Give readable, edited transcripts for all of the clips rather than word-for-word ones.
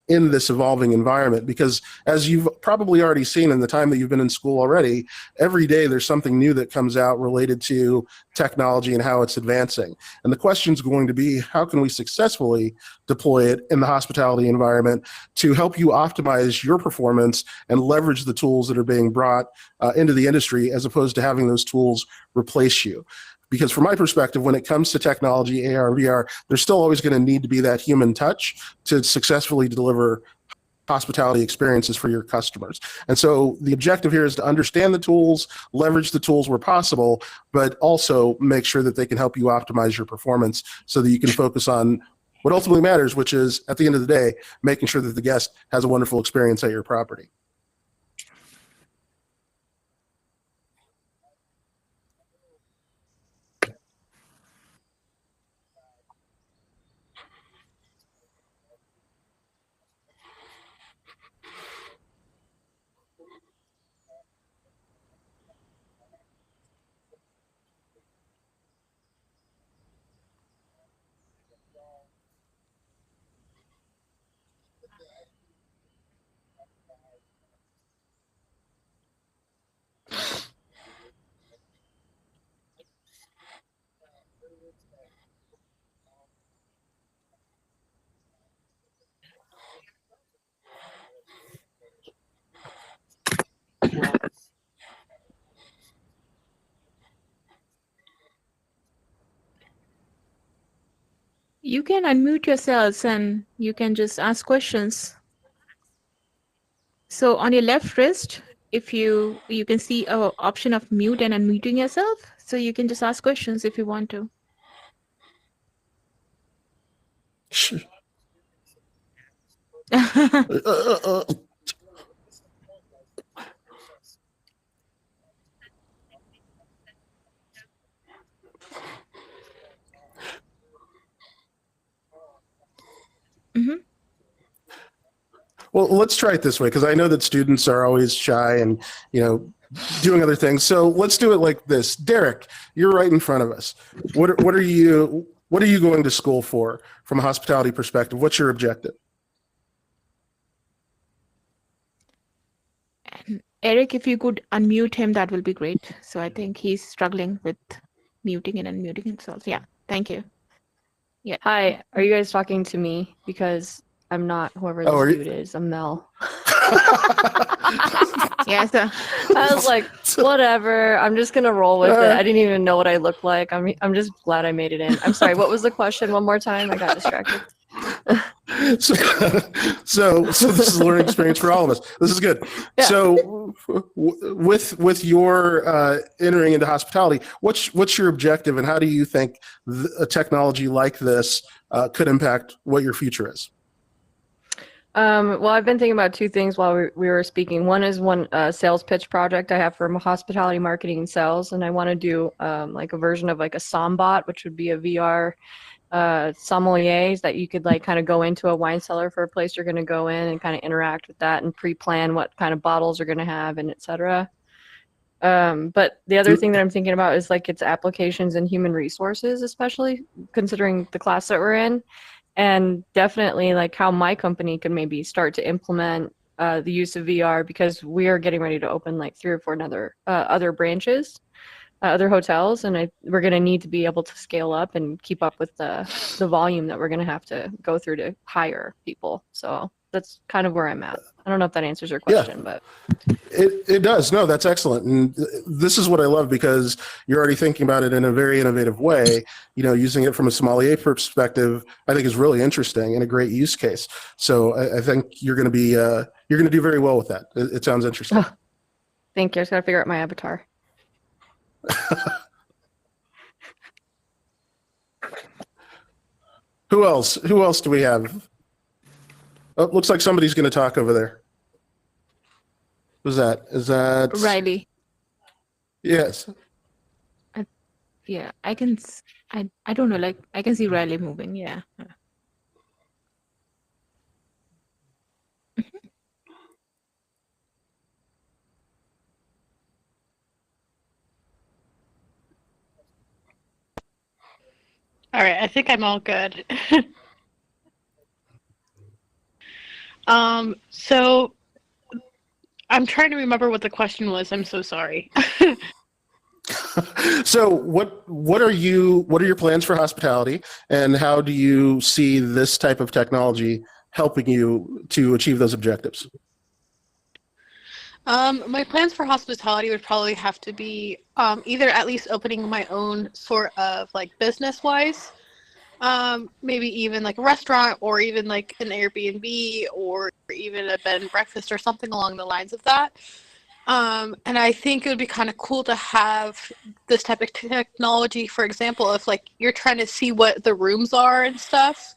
in this evolving environment, because as you've probably already seen in the time that you've been in school already, every day there's something new that comes out related to technology and how it's advancing. And the question is going to be, how can we successfully deploy it in the hospitality environment to help you optimize your performance and leverage the tools that are being brought into the industry, as opposed to having those tools replace you? Because from my perspective, when it comes to technology, AR and VR, there's still always going to need to be that human touch to successfully deliver hospitality experiences for your customers. And so the objective here is to understand the tools, leverage the tools where possible, but also make sure that they can help you optimize your performance so that you can focus on what ultimately matters, which is, at the end of the day, making sure that the guest has a wonderful experience at your property. You can unmute yourselves and you can just ask questions. So on your left wrist, if you can see an option of mute and unmuting yourself. So you can just ask questions if you want to. Mm-hmm. Well, let's try it this way, because I know that students are always shy and, doing other things. So let's do it like this. Derek, you're right in front of us. What are you going to school for from a hospitality perspective? What's your objective? Eric, if you could unmute him, that will be great. So I think he's struggling with muting and unmuting himself. Yeah, thank you. Yeah. Hi, are you guys talking to me? Because I'm not whoever this dude is. I'm Mel. Yeah, so I was like, whatever. I'm just gonna roll with it. I didn't even know what I looked like. I'm just glad I made it in. I'm sorry. What was the question? One more time. I got distracted. So this is a learning experience for all of us. This is good. Yeah. So with your entering into hospitality, what's your objective, and how do you think a technology like this could impact what your future is? Well, I've been thinking about two things while we were speaking. One is one sales pitch project I have for hospitality marketing and sales, and I want to do like a version of like a SomBot, which would be a VR sommeliers that you could like kind of go into a wine cellar for a place you're going to go in and kind of interact with that and pre-plan what kind of bottles you're going to have and etc. But the other thing that I'm thinking about is like its applications in human resources, especially considering the class that we're in. And definitely like how my company could maybe start to implement the use of VR, because we are getting ready to open like 3 or 4 other branches, other hotels, and we're going to need to be able to scale up and keep up with the volume that we're going to have to go through to hire people. So that's kind of where I'm at. I don't know if that answers your question, but it does. No, that's excellent. And this is what I love, because you're already thinking about it in a very innovative way. Using it from a sommelier perspective, I think is really interesting and a great use case. So I think you're going to do very well with that. It sounds interesting. Oh, thank you. I just got to figure out my avatar. Who else do we have? Oh, looks like somebody's going to talk over there. Who's that? Is that Riley? Yes. Yeah, I can. I don't know. Like I can see Riley moving. Yeah. All right, I think I'm all good. So I'm trying to remember what the question was. I'm so sorry. So what are your plans for hospitality, and how do you see this type of technology helping you to achieve those objectives? My plans for hospitality would probably have to be either at least opening my own sort of like business wise, maybe even like a restaurant or even like an Airbnb or even a bed and breakfast or something along the lines of that. And I think it would be kind of cool to have this type of technology, for example, if like you're trying to see what the rooms are and stuff,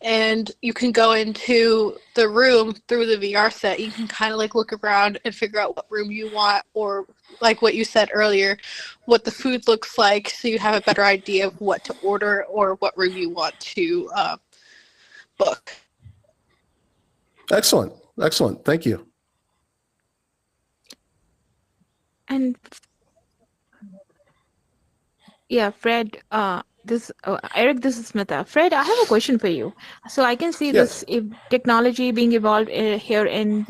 and you can go into the room through the VR set. You can kind of like look around and figure out what room you want, or like what you said earlier, what the food looks like, so you have a better idea of what to order or what room you want to book. Excellent. Thank you. And yeah, Fred, Eric, this is Smita. Fred, I have a question for you. So I can see Yes. this technology being evolved here in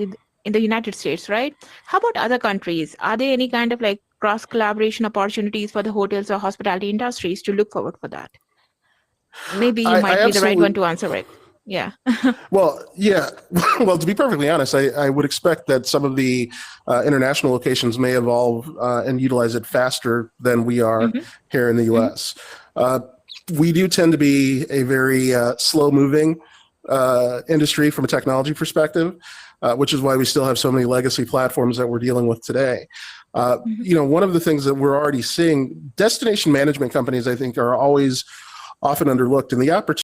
the United States, right? How about other countries? Are there any kind of like cross collaboration opportunities for the hotels or hospitality industries to look forward for that? Maybe you I might be the right absolutely. one to answer it. Yeah. Well, yeah. Well, to be perfectly honest, I would expect that some of the international locations may evolve and utilize it faster than we are Mm-hmm. here in the U.S. We do tend to be a very slow-moving industry from a technology perspective, which is why we still have so many legacy platforms that we're dealing with today. One of the things that we're already seeing, destination management companies, I think, are always often underlooked, and the opportunity